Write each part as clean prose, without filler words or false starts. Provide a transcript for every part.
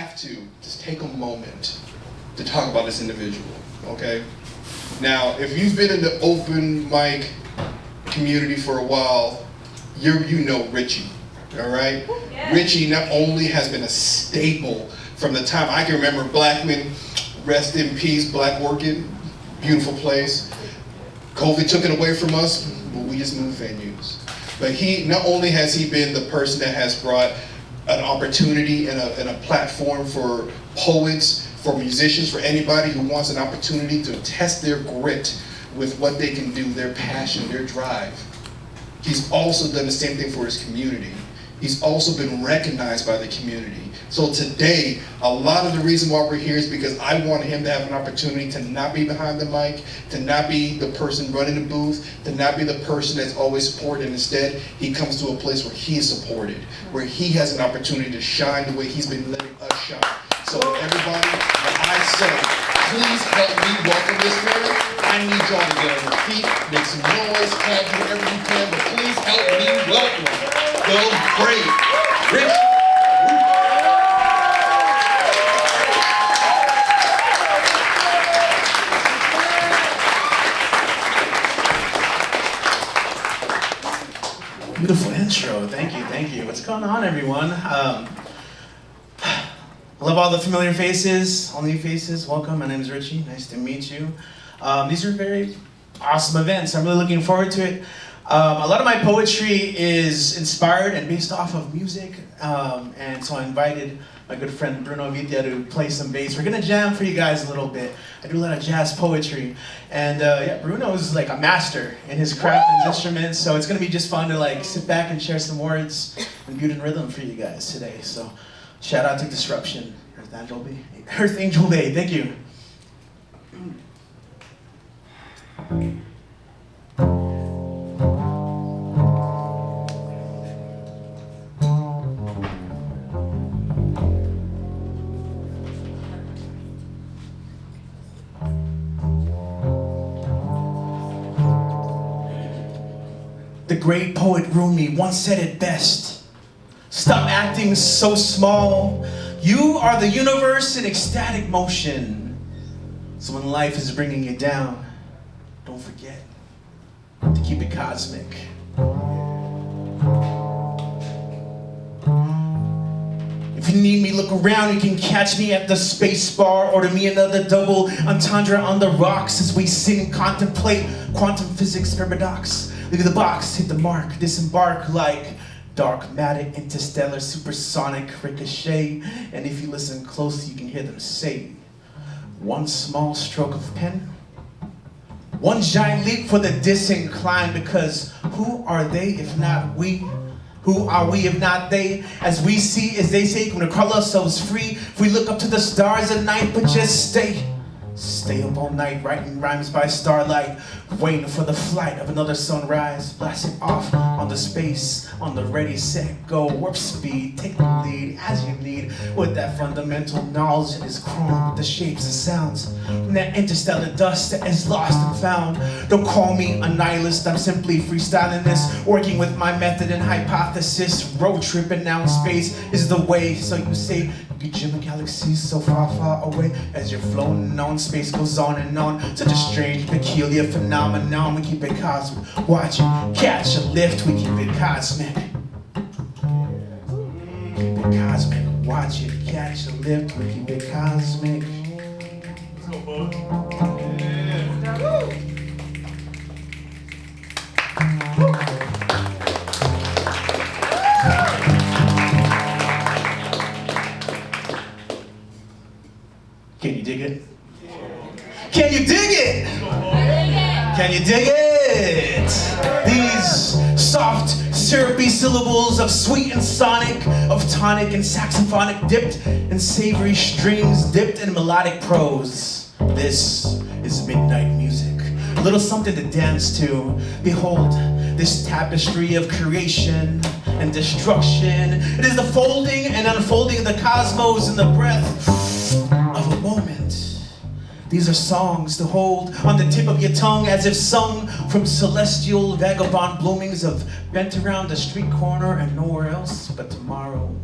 have to just take a moment to talk about this individual, okay? Now, if you've been in the open mic community for a while, you know Richie, all right? Yeah. Richie not only has been a staple from the time I can remember Blackman, rest in peace, Black Orchid, beautiful place. COVID took it away from us, but we just moved venues. But he, not only has he been the person that has brought an opportunity and a platform for poets, for musicians, for anybody who wants an opportunity to test their grit with what they can do, their passion, their drive. He's also done the same thing for his community. He's also been recognized by the community. So today, a lot of the reason why we're here is because I want him to have an opportunity to not be behind the mic, to not be the person running the booth, to not be the person that's always supported. Instead, he comes to a place where he is supported, where he has an opportunity to shine the way he's been letting us shine. So everybody, when I say, please help me welcome this man. I need y'all to get on your feet, make some noise, clap, do whatever you can, but please help me welcome the great Richie. Beautiful intro. Thank you, thank you. What's going on, everyone? I love all the familiar faces, all new faces. Welcome. My name is Richie. Nice to meet you. These are very awesome events. I'm really looking forward to it. A lot of my poetry is inspired and based off of music, and so I invited my good friend Bruno Avitia to play some bass. We're gonna jam for you guys a little bit. I do a lot of jazz poetry, and yeah, Bruno is like a master in his craft and instruments, so it's gonna be just fun to like sit back and share some words and beautiful rhythm for you guys today. So shout out to Disruption, Earth Angel Bay. Thank you. The great poet Rumi once said it best. Stop acting so small. You are the universe in ecstatic motion. So when life is bringing you down, don't forget to keep it cosmic. If you need me, look around. You can catch me at the space bar. Order me another double entendre on the rocks as we sing, contemplate quantum physics paradox. Look at the box, hit the mark, disembark like dark matter, interstellar, supersonic ricochet. And if you listen closely, you can hear them say, one small stroke of pen, one giant leap for the disinclined, because who are they if not we? Who are we if not they? As we see, as they say, we're gonna call ourselves free. If we look up to the stars at night, but just stay up all night, writing rhymes by starlight, waiting for the flight of another sunrise, blasting off on the space, on the ready, set, go, warp speed, take the lead as you need, with that fundamental knowledge that is chrome with the shapes and sounds, from that interstellar dust that is lost and found. Don't call me a nihilist, I'm simply freestyling this, working with my method and hypothesis, road tripping now in space is the way, so you say, you dream of galaxies so far, far away, as you're floating on, space goes on and on, such a strange, peculiar phenomenon, we keep it cosmic, watch it, catch a lift, we keep it cosmic, keep it cosmic, watch it, catch a lift, we keep it cosmic. Can you dig it? Can you dig it? Can you dig it? These soft, syrupy syllables of sweet and sonic, of tonic and saxophonic, dipped in savory strings, dipped in melodic prose. This is midnight music, a little something to dance to. Behold, this tapestry of creation and destruction. It is the folding and unfolding of the cosmos in the breath of a moment. These are songs to hold on the tip of your tongue as if sung from celestial vagabond bloomings of bent around the street corner and nowhere else but tomorrow.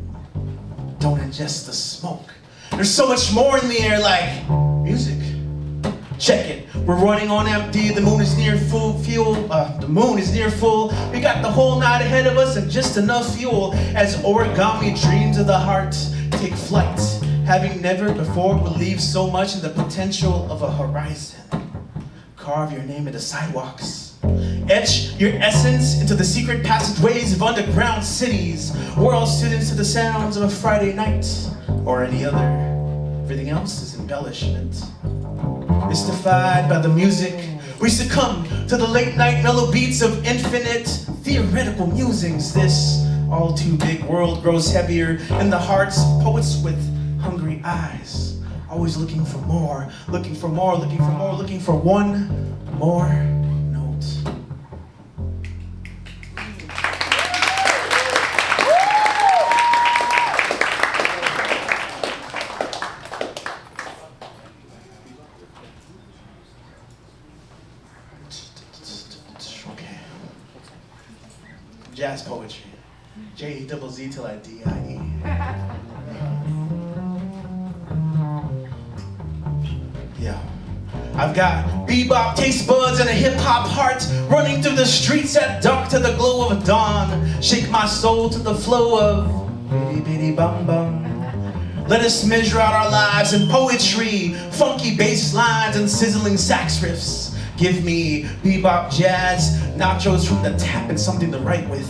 Don't ingest the smoke There's so much more in the air, like music. Check it. We're running on empty. The moon is near full fuel. The moon is near full. We got the whole night ahead of us and just enough fuel as origami dreams of the heart take flight. Having never before believed so much in the potential of a horizon. Carve your name into sidewalks. Etch your essence into the secret passageways of underground cities. We're all students to the sounds of a Friday night or any other. Everything else is embellishment. Mystified by the music, we succumb to the late night mellow beats of infinite theoretical musings. This all too big world grows heavier in the hearts of poets with hungry eyes. Always looking for more, looking for more, looking for more, looking for one more note. Okay. Jazz poetry. J-double-Z till I D-I-E. Yeah. I've got bebop taste buds and a hip-hop heart running through the streets at dark to the glow of dawn. Shake my soul to the flow of bitty bum bum. Let us measure out our lives in poetry, funky bass lines and sizzling sax riffs. Give me bebop jazz, nachos from the tap and something to write with.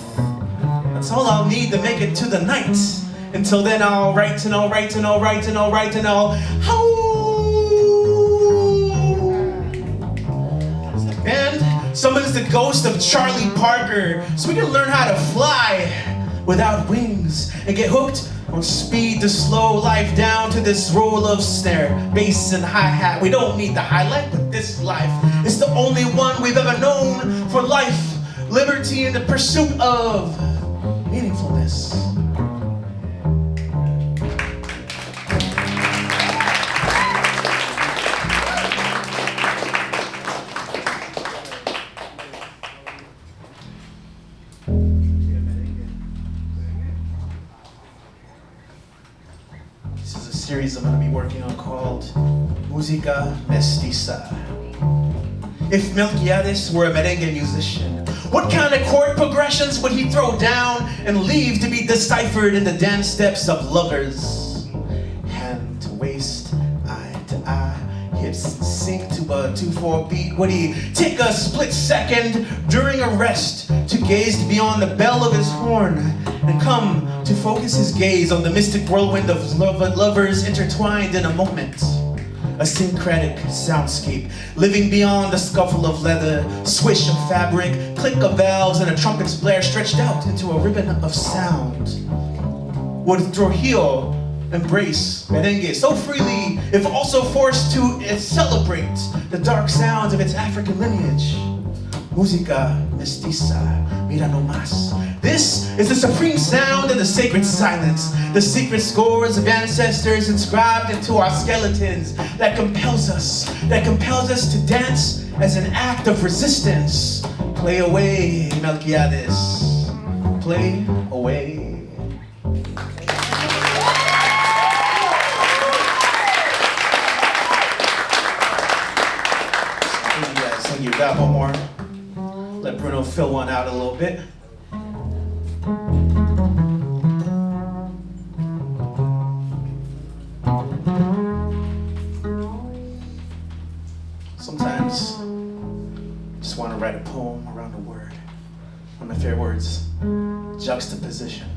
That's all I'll need to make it to the night. Until then I'll write and I'll write and I'll write and I'll write and I'll And summons the ghost of Charlie Parker so we can learn how to fly without wings and get hooked on speed to slow life down to this roll of snare, bass and hi-hat. We don't need the highlight, but this life is the only one we've ever known for life, liberty, and the pursuit of meaningfulness. Series I'm going to be working on called Música Mestiza. If Melquiades were a merengue musician, what kind of chord progressions would he throw down and leave to be deciphered in the dance steps of lovers? Hand to waist, eye to eye, hips sync to a 2/4 beat. Would he take a split second during a rest to gaze beyond the bell of his horn and come to focus his gaze on the mystic whirlwind of lovers intertwined in a moment? A syncretic soundscape, living beyond the scuffle of leather, swish of fabric, click of valves, and a trumpet's blare stretched out into a ribbon of sound. Would Trujillo embrace merengue so freely, if also forced to celebrate the dark sounds of its African lineage? Música mestiza, mira no más. This is the supreme sound of the sacred silence, the secret scores of ancestors inscribed into our skeletons that compels us to dance as an act of resistance. Play away, Melquiades, play away. Thank you. Got one more. Let Bruno fill one out a little bit. Sometimes I just want to write a poem around a word. One of my favorite words, juxtaposition.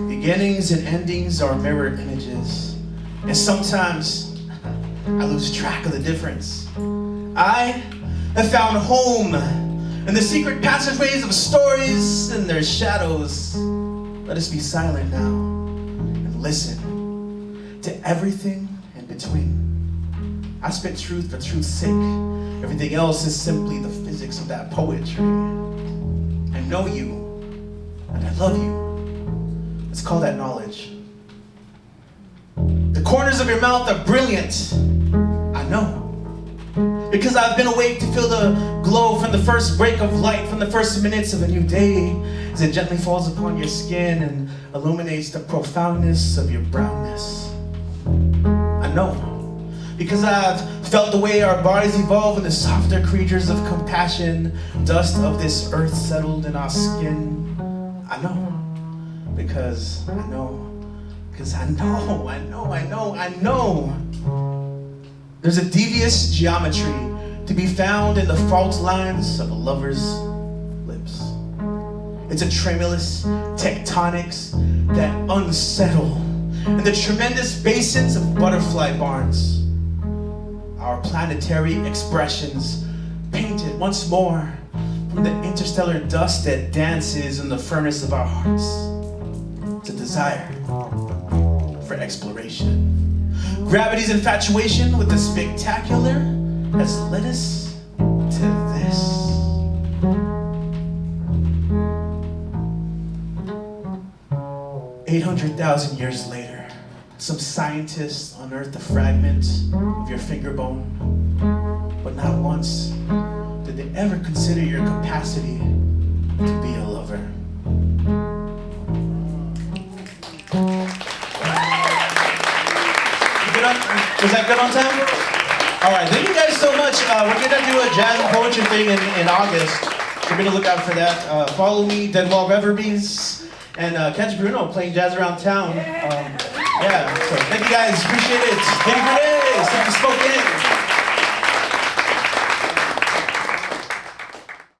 Beginnings and endings are mirror images, and sometimes I lose track of the difference. I have found home in the secret passageways of stories and their shadows. Let us be silent now and listen to everything in between. I spit truth for truth's sake. Everything else is simply the physics of that poetry. I know you, and I love you. Let's call that knowledge. The corners of your mouth are brilliant, I know. Because I've been awake to feel the glow from the first break of light, from the first minutes of a new day, as it gently falls upon your skin and illuminates the profoundness of your brownness. I know, because I've felt the way our bodies evolve into softer creatures of compassion, dust of this earth settled in our skin. I know, because I know, because I know. There's a devious geometry to be found in the fault lines of a lover's lips. It's a tremulous tectonics that unsettle in the tremendous basins of butterfly barns. Our planetary expressions painted once more from the interstellar dust that dances in the furnace of our hearts. It's a desire for exploration. Gravity's infatuation with the spectacular has led us to this. "800,000 years later, some scientists unearthed a fragment of your finger bone, but not once did they ever consider your capacity to be a lover." Was that good on time? All right, thank you guys so much. We're gonna do a jazz and poetry thing in August. We're gonna look out for that. Follow me, Deadwall Reverbies, and catch Bruno playing jazz around town. So thank you guys, appreciate it. Thank you for this. Thank you, spoken.